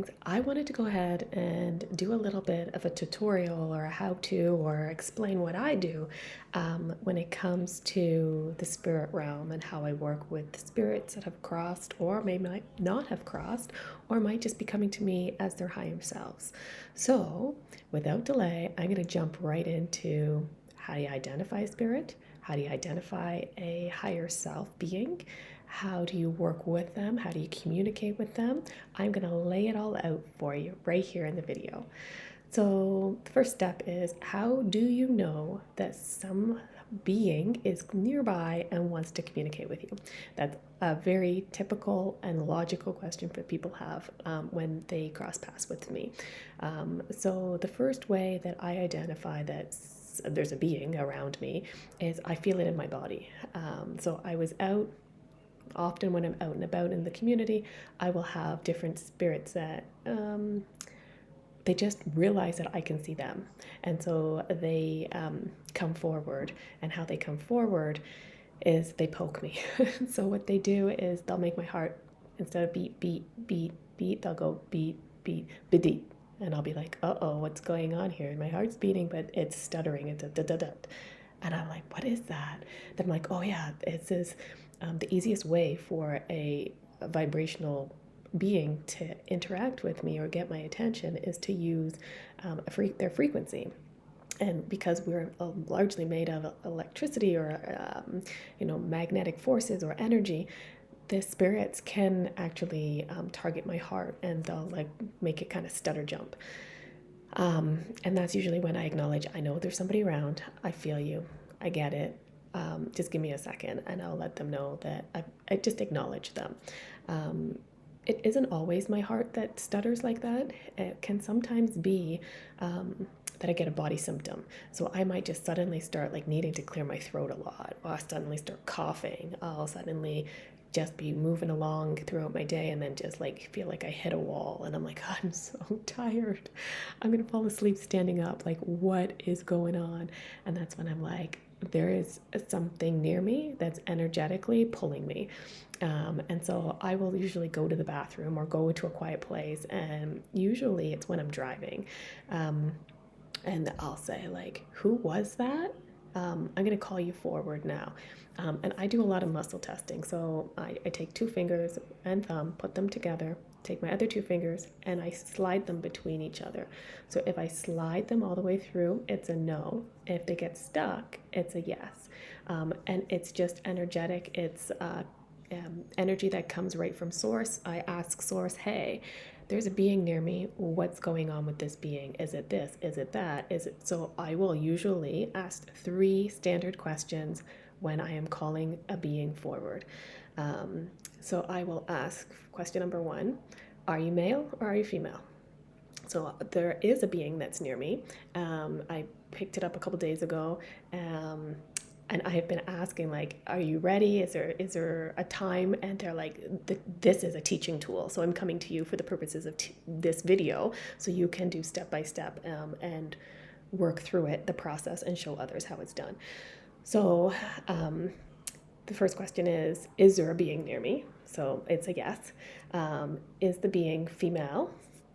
things, I wanted to go ahead and do a little bit of a tutorial or a how-to or explain what I do when it comes to the spirit realm and how I work with spirits that have crossed or may might not have crossed or might just be coming to me as their higher selves. So without delay, I'm going to jump right into how do you identify a spirit? How do you identify a higher self being? How do you work with them? How do you communicate with them? I'm going to lay it all out for you right here in the video. So, the first step is, how do you know that some being is nearby and wants to communicate with you? That's a very typical and logical question that people have when they cross paths with me. So, the first way that I identify that there's a being around me is I feel it in my body. So, I was out. Often, when I'm out and about in the community, I will have different spirits that they just realize that I can see them. And so they come forward. And how they come forward is they poke me. So what they do is they'll make my heart, instead of beat, beat, beat, beat, they'll go beat, beat, beat. And I'll be like, uh-oh, what's going on here? And my heart's beating, but it's stuttering. It's a da-da-da. And I'm like, what is that? Then I'm like, oh yeah, it's the easiest way for a vibrational being to interact with me or get my attention is to use their frequency. And because we're largely made of electricity or magnetic forces or energy, the spirits can actually target my heart, and they'll like make it kind of stutter jump. And that's usually when I acknowledge, I know there's somebody around, I feel you, I get it. Just give me a second and I'll let them know that I just acknowledge them. It isn't always my heart that stutters like that. It can sometimes be that I get a body symptom. So I might just suddenly start like needing to clear my throat a lot, or I'll suddenly start coughing. I'll suddenly just be moving along throughout my day and then just like feel like I hit a wall and I'm like, I'm so tired. I'm gonna fall asleep standing up. Like, what is going on? And that's when I'm like, there is something near me that's energetically pulling me. And so I will usually go to the bathroom or go into a quiet place. And usually it's when I'm driving. And I'll say, like, who was that? I'm going to call you forward now. And I do a lot of muscle testing. So I take 2 fingers and thumb, put them together, take my other 2 fingers, and I slide them between each other. So if I slide them all the way through, it's a no. If they get stuck, it's a yes. And it's just energetic. It's energy that comes right from source. I ask source, hey, there's a being near me. What's going on with this being? Is it this? Is it that? Is it? So I will usually ask 3 standard questions when I am calling a being forward. So I will ask question number 1, are you male or are you female? So there is a being that's near me. I picked it up a couple days ago. And I have been asking, like, are you ready? Is there a time? And they're like, this is a teaching tool. So I'm coming to you for the purposes of this video, so you can do step by step and work through it, the process, and show others how it's done. So the first question is there a being near me? So it's a yes. Is the being female?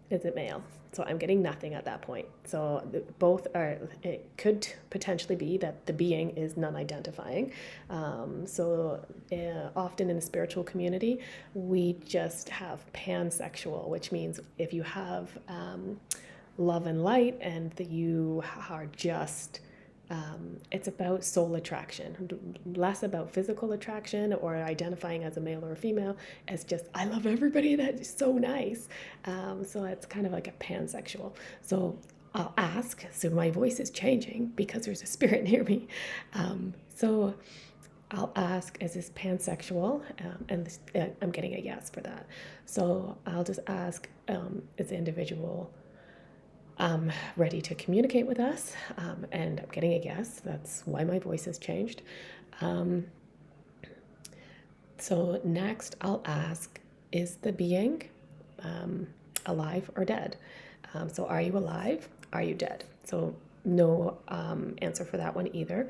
Is it male? So I'm getting nothing at that point. So both are, it could potentially be that the being is non-identifying. Often in the spiritual community, we just have pansexual, which means if you have love and light and that you are just it's about soul attraction, less about physical attraction or identifying as a male or a female. It's just, I love everybody, that's so nice. So it's kind of like a pansexual. So I'll ask, so my voice is changing because there's a spirit near me. So I'll ask, is this pansexual? I'm getting a yes for that. So I'll just ask, is the individual ready to communicate with us? And I'm getting a yes. That's why my voice has changed. So next I'll ask, is the being alive or dead? So are you alive? Are you dead? So no answer for that one either.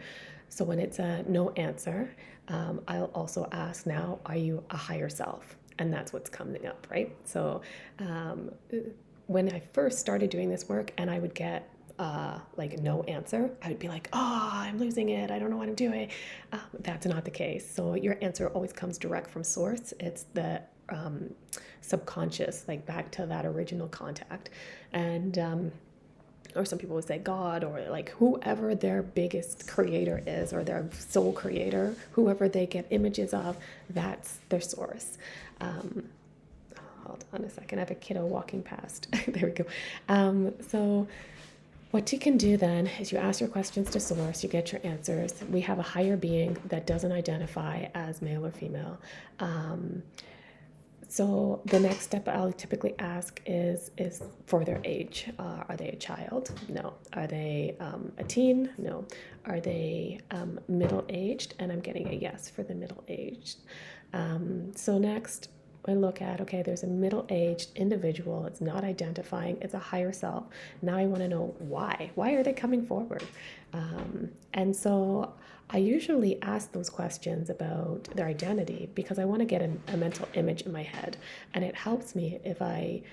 So when it's a no answer, I'll also ask now, are you a higher self? And that's what's coming up, right? So um, when I first started doing this work and I would get like no answer, I would be like, oh, I'm losing it. I don't know what I'm doing. That's not the case. So your answer always comes direct from source. It's the subconscious, like back to that original contact. And or some people would say God, or like whoever their biggest creator is, or their soul creator, whoever they get images of, that's their source. Um, Hold on a second. I have a kiddo walking past. There we go. So what you can do then is you ask your questions to source, you get your answers. We have a higher being that doesn't identify as male or female. So the next step I'll typically ask is for their age. Are they a child? No. Are they a teen? No. Are they middle aged? And I'm getting a yes for the middle aged. So next I look at, okay, there's a middle aged individual. It's not identifying. It's a higher self. Now I want to know why. Why are they coming forward? And so I usually ask those questions about their identity because I want to get a mental image in my head. And it helps me if I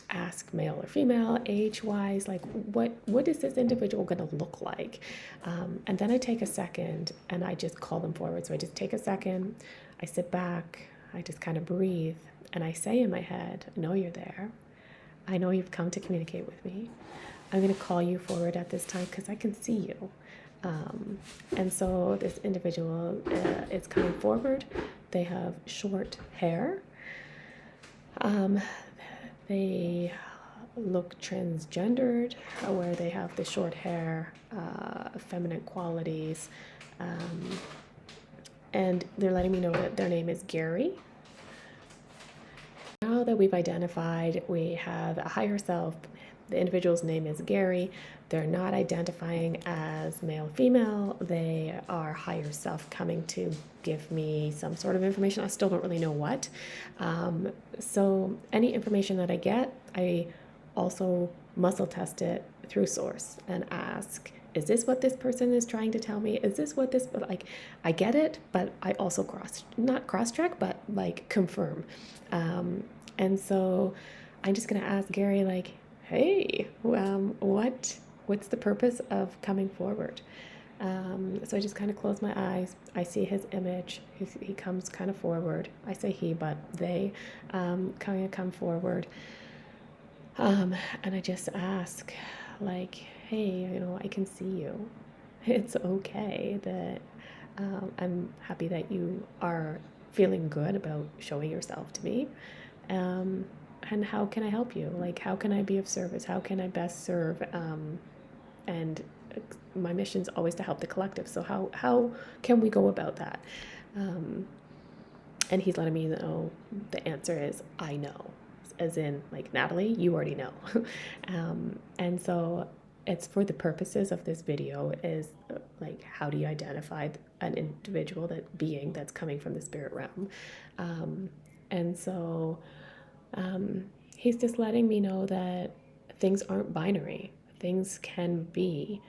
ask male or female, age-wise, like what is this individual going to look like? And then I take a second and I just call them forward. So I just take a second, I sit back, I just kind of breathe, and I say in my head, I know you're there. I know you've come to communicate with me. I'm going to call you forward at this time because I can see you. And so this individual is coming forward. They have short hair. They look transgendered, where they have the short hair, feminine qualities. And they're letting me know that their name is Gary. Now that we've identified, we have a higher self. The individual's name is Gary. They're not identifying as male, female. They are higher self coming to give me some sort of information. I still don't really know what. So any information that I get, I also muscle test it through source and ask, is this what this person is trying to tell me? Is this what this, like, I get it, but I also not cross check, but like confirm. And so I'm just going to ask Gary, like, hey, what's the purpose of coming forward? So I just kind of close my eyes. I see his image. He comes kind of forward. I say he, but they kind of come forward. And I just ask, like, hey, I can see you. It's okay that I'm happy that you are feeling good about showing yourself to me. And how can I help you? Like, how can I be of service? How can I best serve? And my mission is always to help the collective. So how can we go about that? And he's letting me know the answer is, I know. As in, like, Natalie, you already know. And so it's for the purposes of this video is like, how do you identify an individual, that being that's coming from the spirit realm? And so he's just letting me know that things aren't binary. Things can be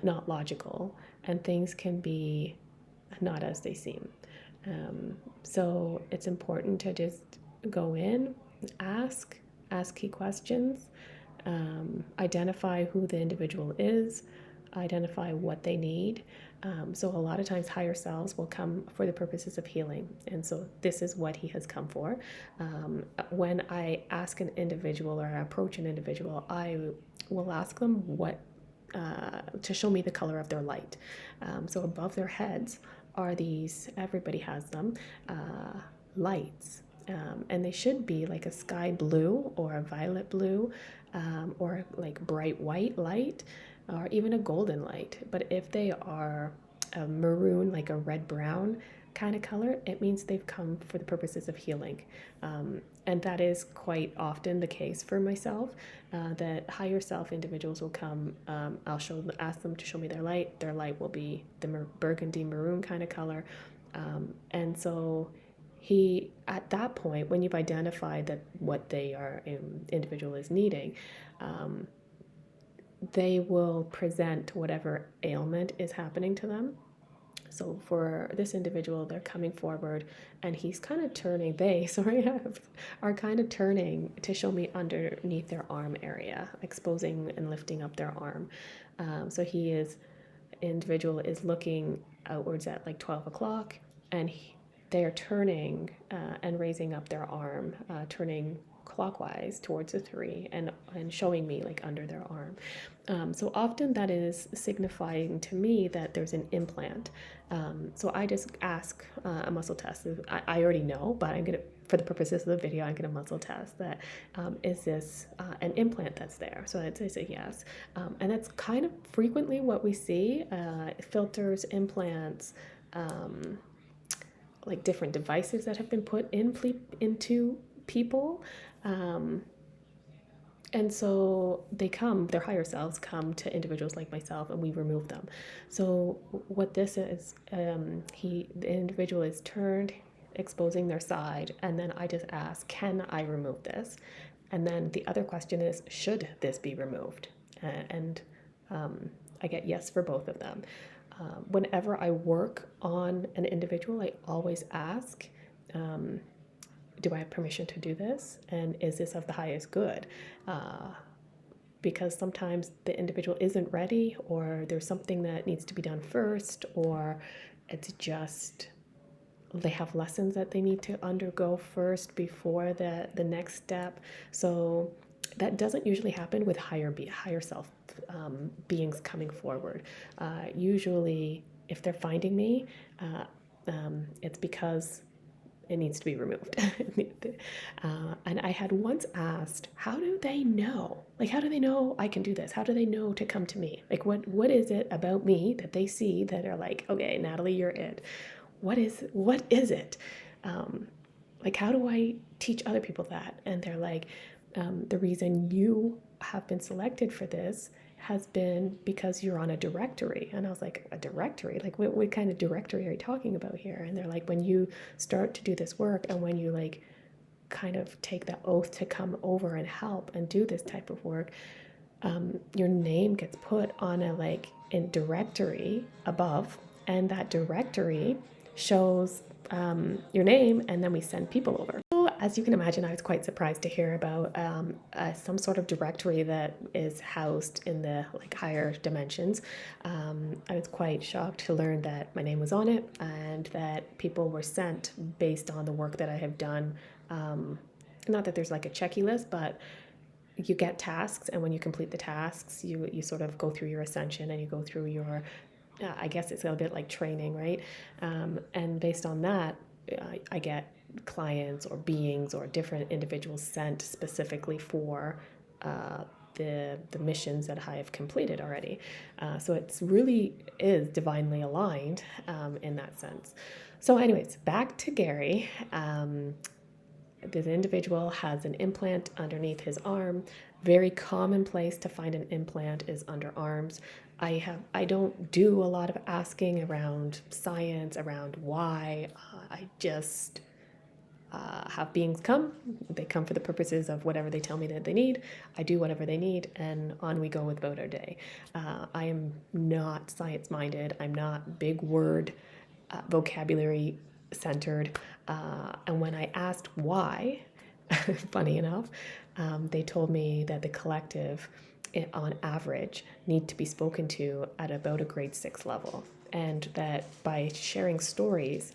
not logical, and things can be not as they seem. So it's important to just go in, ask key questions, identify who the individual is, identify what they need. So a lot of times higher selves will come for the purposes of healing. And so this is what he has come for. When I ask an individual or I approach an individual, I will ask them to show me the color of their light. So above their heads are these, everybody has them, lights. And they should be like a sky blue or a violet blue, or like bright white light, or even a golden light. But if they are a maroon, like a red-brown kind of color, it means they've come for the purposes of healing. And that is quite often the case for myself, that higher self individuals will come. I'll ask them to show me their light. Their light will be the burgundy maroon kind of color. And so at that point, when you've identified that what they are individual is needing, they will present whatever ailment is happening to them. So for this individual, they're coming forward and he's kind of turning, are kind of turning to show me underneath their arm area, exposing and lifting up their arm. So individual is looking outwards at like 12 o'clock and they are turning and raising up their arm, turning clockwise towards the three and showing me like under their arm. So often that is signifying to me that there's an implant. So I just ask a muscle test. I already know, but I'm going to, for the purposes of the video, I'm going to muscle test that. Is this an implant that's there? So I'd say yes. And that's kind of frequently what we see, filters, implants, like different devices that have been put into people. And so their higher selves come to individuals like myself and we remove them. So what this is, the individual is turned, exposing their side, and then I just ask, can I remove this? And then the other question is, should this be removed? And I get yes for both of them. Whenever I work on an individual, I always ask, do I have permission to do this? And is this of the highest good? Because sometimes the individual isn't ready, or there's something that needs to be done first, or it's just they have lessons that they need to undergo first before the next step. So that doesn't usually happen with higher self beings coming forward. Usually, if they're finding me, it's because it needs to be removed. And I had once asked, how do they know? Like, how do they know I can do this? How do they know to come to me? Like, what is it about me that they see that are like, okay, Natalie, you're it. What is it? Like, how do I teach other people that? And they're like, the reason you have been selected for this has been because you're on a directory. And I was like, a directory? Like, what kind of directory are you talking about here? And they're like, when you start to do this work and when you like kind of take that oath to come over and help and do this type of work, your name gets put on in directory above, and that directory shows your name, and then we send people over. So as you can imagine, I was quite surprised to hear about some sort of directory that is housed in the higher dimensions. I was quite shocked to learn that my name was on it and that people were sent based on the work that I have done. Not that there's like a checky list, but you get tasks, and when you complete the tasks, you sort of go through your ascension and you go through your I guess it's a bit like training, right? And based on that, I get clients or beings or different individuals sent specifically for the missions that I have completed already. So it's really is divinely aligned in that sense. So anyways, back to Gary. This individual has an implant underneath his arm. Very common place to find an implant is underarms. I don't do a lot of asking around science, around why. I just have beings come. They come for the purposes of whatever they tell me that they need. I do whatever they need, and on we go with about our day. I am not science-minded. I'm not big word vocabulary centered. And when I asked why, funny enough, they told me that the collective, on average, need to be spoken to at about a grade 6 level. And that by sharing stories,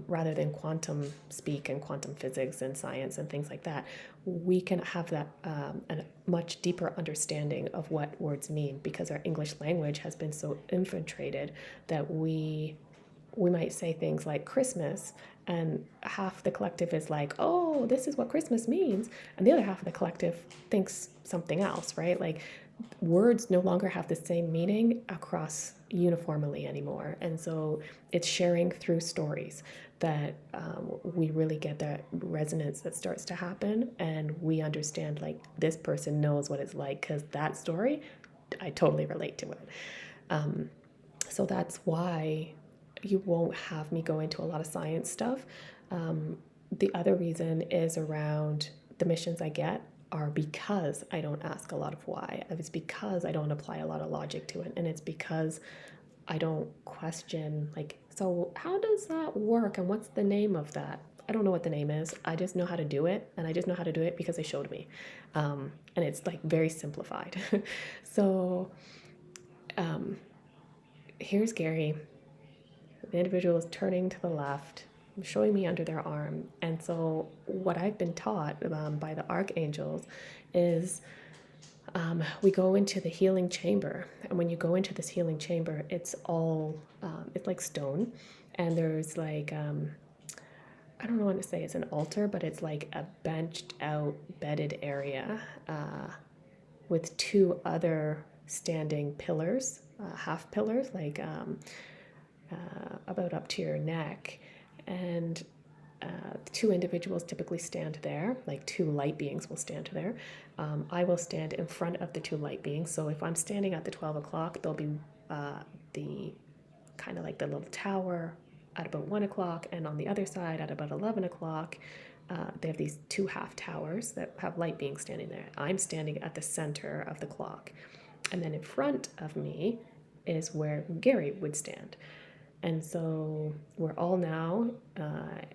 rather than quantum speak and quantum physics and science and things like that, we can have that a much deeper understanding of what words mean, because our English language has been so infiltrated that we might say things like Christmas, and half the collective is like, oh, this is what Christmas means, and the other half of the collective thinks something else, right? Like, words no longer have the same meaning across uniformly anymore. And so it's sharing through stories that we really get that resonance that starts to happen, and we understand, like, this person knows what it's like, because that story, I totally relate to it. So that's why you won't have me go into a lot of science stuff. The other reason is around the missions I get are because I don't ask a lot of why. It's because I don't apply a lot of logic to it, and it's because I don't question, like, so how does that work and what's the name of that? I don't know what the name is. I just know how to do it, and I just know how to do it because they showed me. And it's like very simplified. So um, here's Gary. The individual is turning to the left, showing me under their arm. And so, what I've been taught by the archangels is we go into the healing chamber. And when you go into this healing chamber, it's all, it's like stone. And there's like, I don't know what to say, it's an altar, but it's like a benched out, bedded area with two other standing pillars, half pillars, like about up to your neck. And two individuals typically stand there, like two light beings will stand there. I will stand in front of the two light beings. So if I'm standing at the 12 o'clock, there'll be the kind of like the little tower at about 1 o'clock, and on the other side at about 11 o'clock, they have these two half towers that have light beings standing there. I'm standing at the center of the clock. And then in front of me is where Gary would stand. And so we're all now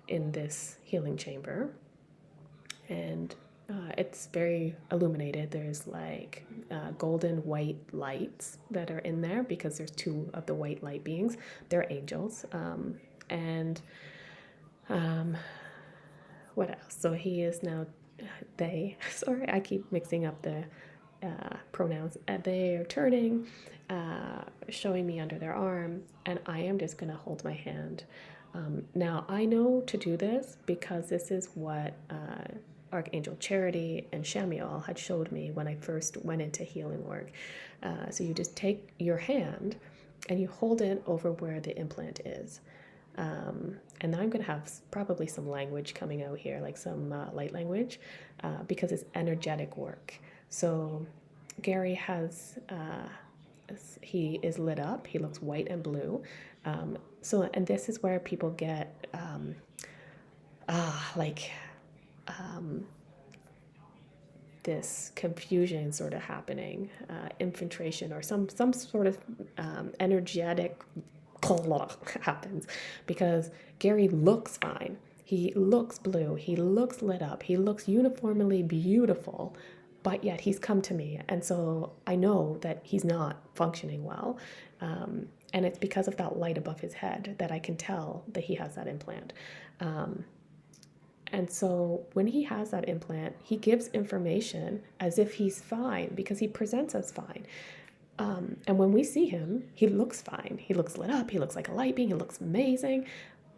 in this healing chamber, and it's very illuminated. There's like golden white lights that are in there because there's two of the white light beings. They're angels. And what else? So he is now, they, sorry, I keep mixing up the pronouns. They are turning, showing me under their arm, and I am just going to hold my hand. Now, I know to do this because this is what Archangel Charity and Shamiel had showed me when I first went into healing work. So you just take your hand and you hold it over where the implant is. And now I'm going to have probably some language coming out here, like some light language, because it's energetic work. So Gary has, he is lit up. He looks white and blue. And this is where people get, like, this confusion sort of happening, infiltration or some sort of energetic happens, because Gary looks fine. He looks blue. He looks lit up. He looks uniformly beautiful, but yet he's come to me. And so I know that he's not functioning well. And it's because of that light above his head that I can tell that he has that implant. And so when he has that implant, he gives information as if he's fine because he presents as fine. And when we see him, he looks fine. He looks lit up. He looks like a light being. He looks amazing,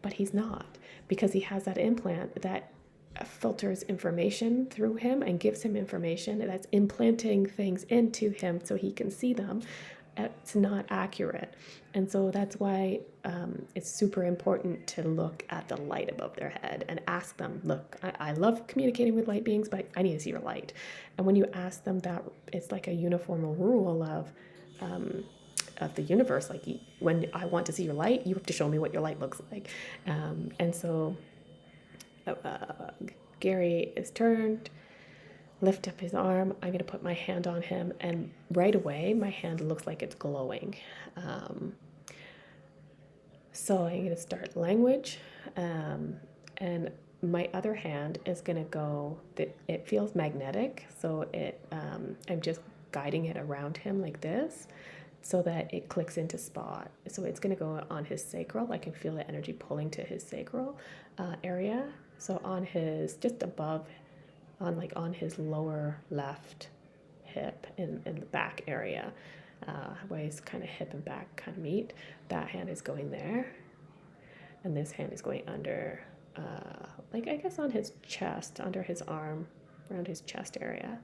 but he's not, because he has that implant that filters information through him and gives him information that's implanting things into him so he can see them. It's not accurate. And so that's why it's super important to look at the light above their head and ask them, look, I love communicating with light beings, but I need to see your light. And when you ask them that, it's like a uniform rule of the universe. Like, when I want to see your light, you have to show me what your light looks like. And so Gary is turned, lift up his arm. I'm going to put my hand on him, and right away my hand looks like it's glowing. So I'm going to start language, and my other hand is going to go, it feels magnetic, so I'm just guiding it around him like this so that it clicks into spot. So it's going to go on his sacral. I can feel the energy pulling to his sacral area. So on his, just above, on his lower left hip, in the back area, where his kind of hip and back kind of meet, that hand is going there. And this hand is going under, like, I guess on his chest, under his arm, around his chest area.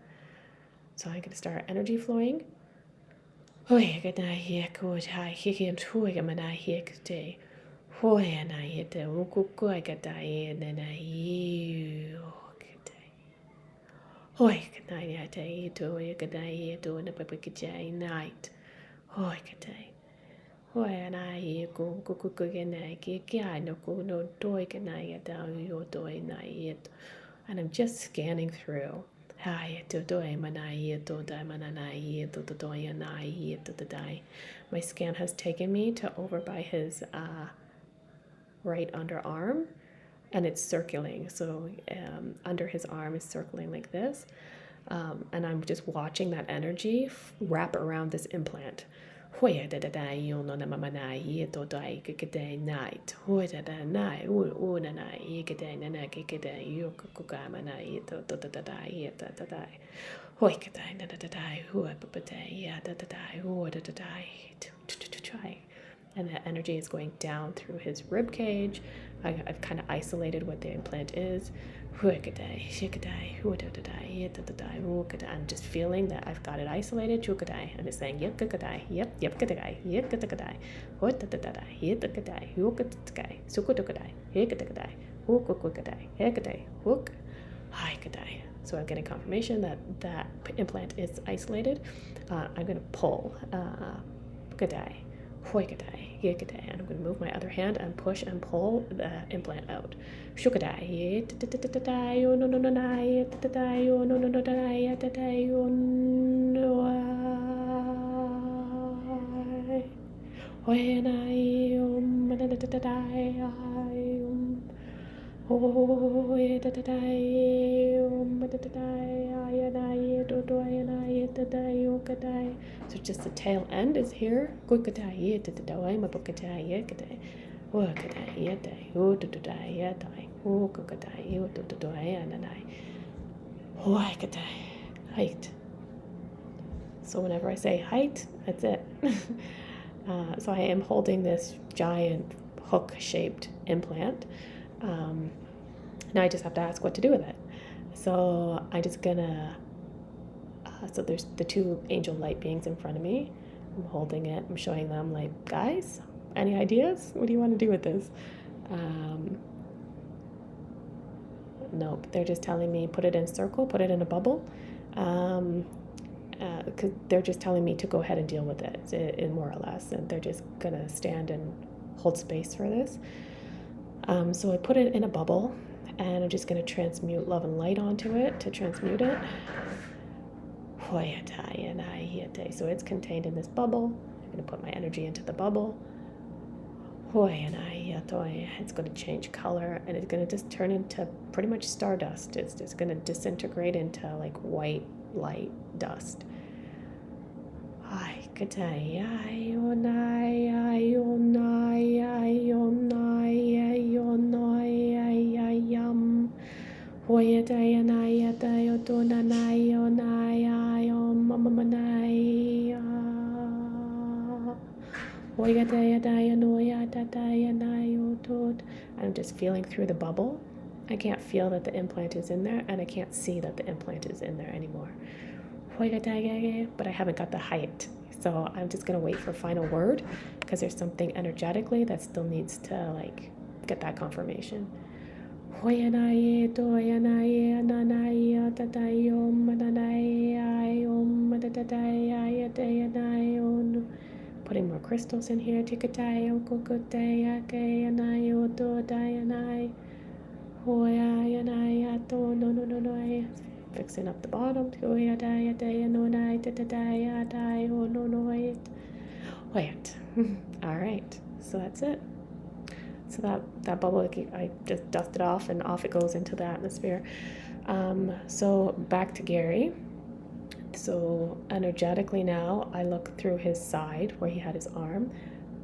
So I'm going to start energy flowing. Hoi gana hi ko tai hikim tui gamana hikte. Hoi ana hite ukuko agatai nana you. Hoi gana yate to yagadai to in a papikajai night. Hoi gatai. Hoi ana hi ko kukugana kikia no ko no doi gana yata yo doi na it. And I'm just scanning through. My scan has taken me to over by his right underarm, and it's circling. So under his arm is circling like this. And I'm just watching that energy wrap around this implant. And that energy is going down through his rib cage. I've kind of isolated what the implant is. I'm just feeling that I've got it isolated. And it's saying, yep, yep, so I'm getting confirmation that that implant is isolated. I'm going to pull. And I'm going to move my other hand and push and pull the implant out. So just the tail end is here. Height. So whenever I say height, that's it. So I am holding this giant hook-shaped implant. Now I just have to ask what to do with it. So I'm just gonna, so there's the two angel light beings in front of me. I'm holding it, I'm showing them like, guys, any ideas? What do you want to do with this? Nope, they're just telling me put it in a circle, put it in a bubble. Because they're just telling me to go ahead and deal with it, more or less, and they're just gonna stand and hold space for this. So I put it in a bubble, and I'm just going to transmute love and light onto it to transmute it. So it's contained in this bubble. I'm going to put my energy into the bubble. It's going to change color, and it's going to just turn into pretty much stardust. It's just going to disintegrate into like white light dust. I'm just feeling through the bubble. I can't feel that the implant is in there, and I can't see that the implant is in there anymore. But I haven't got the height. So I'm just going to wait for final word, because there's something energetically that still needs to like get that confirmation. Putting more crystals in here. Fixing up the bottom. Wait. All right. So that's it. So that bubble, I just dust it off, and off it goes into the atmosphere. So back to Gary. So energetically now, I look through his side where he had his arm.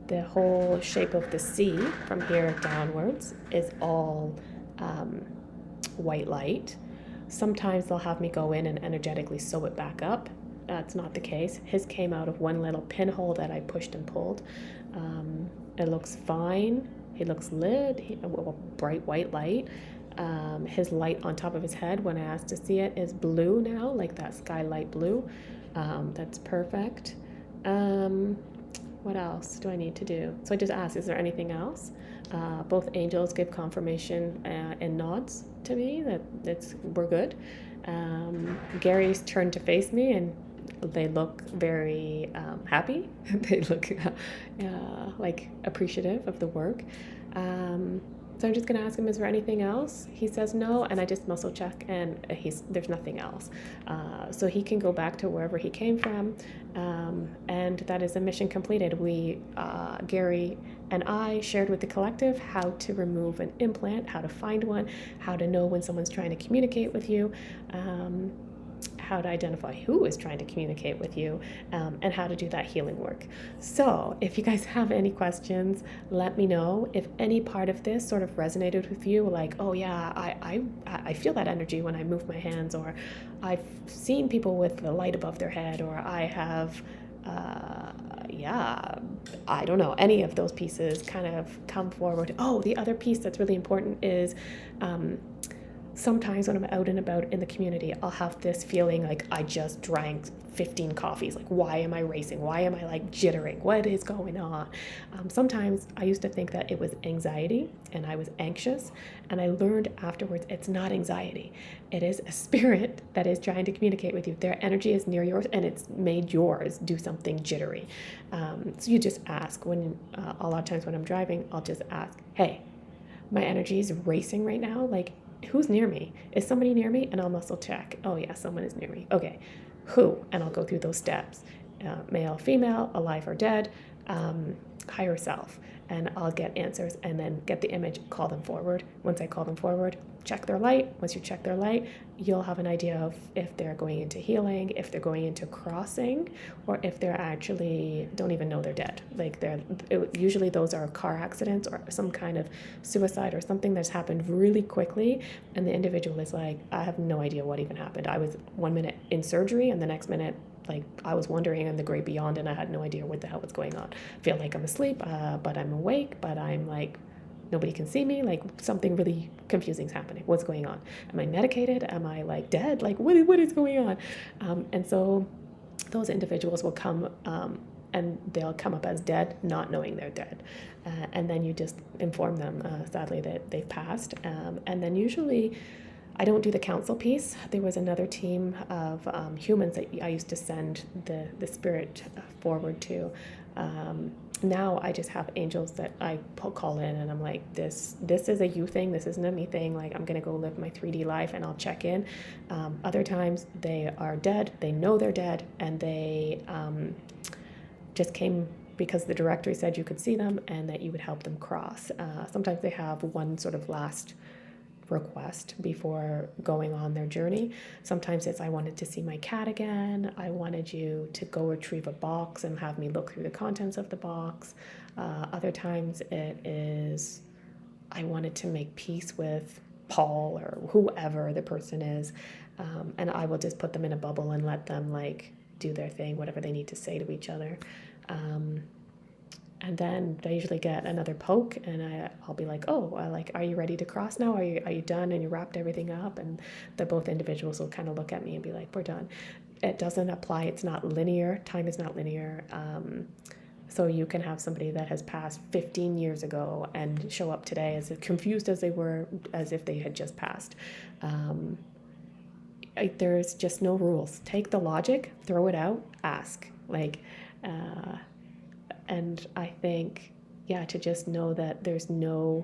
The whole shape of the C from here downwards is all white light. Sometimes they'll have me go in and energetically sew it back up. That's not the case. His came out of one little pinhole that I pushed and pulled. It looks fine. He looks lit, bright white light. His light on top of his head, when I asked to see it, is blue now, like that skylight blue. That's perfect. What else do I need to do? So I just asked, is there anything else? Both angels give confirmation and nods to me that we're good. Gary's turned to face me, and they look very happy. They look like appreciative of the work. So I'm just going to ask him, is there anything else? He says no, and I just muscle check, and there's nothing else. So he can go back to wherever he came from, and that is a mission completed. Gary and I shared with the collective how to remove an implant, how to find one, how to know when someone's trying to communicate with you, how to identify who is trying to communicate with you, and how to do that healing work. So if you guys have any questions, let me know. If any part of this sort of resonated with you, like, oh yeah, I feel that energy when I move my hands, or I've seen people with the light above their head, or I have I don't know, any of those pieces kind of come forward. Oh, the other piece that's really important is sometimes when I'm out and about in the community, I'll have this feeling like I just drank 15 coffees. Like, why am I racing? Why am I like jittering? What is going on? Sometimes I used to think that it was anxiety and I was anxious. And I learned afterwards it's not anxiety. It is a spirit that is trying to communicate with you. Their energy is near yours and it's made yours do something jittery. So you just ask a lot of times when I'm driving, I'll just ask, hey, my energy is racing right now. Like, who's near me? Is somebody near me? And I'll muscle check. Oh yeah, someone is near me. Okay, who? And I'll go through those steps. Male, female, alive or dead, higher self. And I'll get answers and then get the image, call them forward. Once I call them forward, check their light. Once you check their light, you'll have an idea of if they're going into healing, if they're going into crossing, or if they're actually don't even know they're dead. Like usually those are car accidents or some kind of suicide or something that's happened really quickly. And the individual is like, I have no idea what even happened. I was 1 minute in surgery and the next minute, like I was wandering in the great beyond and I had no idea what the hell was going on. I feel like I'm asleep, but I'm awake, but I'm like, nobody can see me. Like something really confusing is happening. What's going on? Am I medicated? Am I like dead? Like what is going on? And so those individuals will come and they'll come up as dead, not knowing they're dead. And then you just inform them, sadly, that they've passed. And then usually I don't do the council piece. There was another team of humans that I used to send the spirit forward to. Now I just have angels that I call in and I'm like, this is a you thing, this isn't a me thing. Like I'm gonna go live my 3D life and I'll check in. Other times they are dead, they know they're dead, and they just came because the directory said you could see them and that you would help them cross. Sometimes they have one sort of last request before going on their journey. Sometimes it's, I wanted to see my cat again. I wanted you to go retrieve a box and have me look through the contents of the box. Other times it is, I wanted to make peace with Paul or whoever the person is. And I will just put them in a bubble and let them like do their thing, whatever they need to say to each other. And then they usually get another poke and I'll be like, oh, like, are you ready to cross now? Are you done? And you wrapped everything up? And the both individuals will kind of look at me and be like, we're done. It doesn't apply. It's not linear. Time is not linear. So you can have somebody that has passed 15 years ago and show up today as confused as they were, as if they had just passed. There's just no rules. Take the logic, throw it out, ask. And I think, to just know that there's no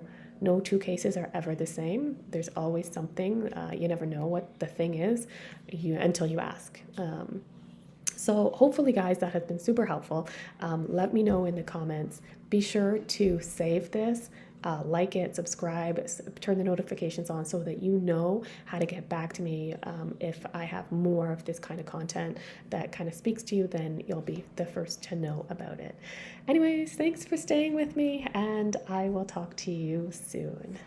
two cases are ever the same. There's always something. You never know what the thing is until you ask. So hopefully, guys, that has been super helpful. Let me know in the comments. Be sure to save this. Like it, subscribe, turn the notifications on so that you know how to get back to me. If I have more of this kind of content that kind of speaks to you, then you'll be the first to know about it. Anyways, thanks for staying with me, and I will talk to you soon.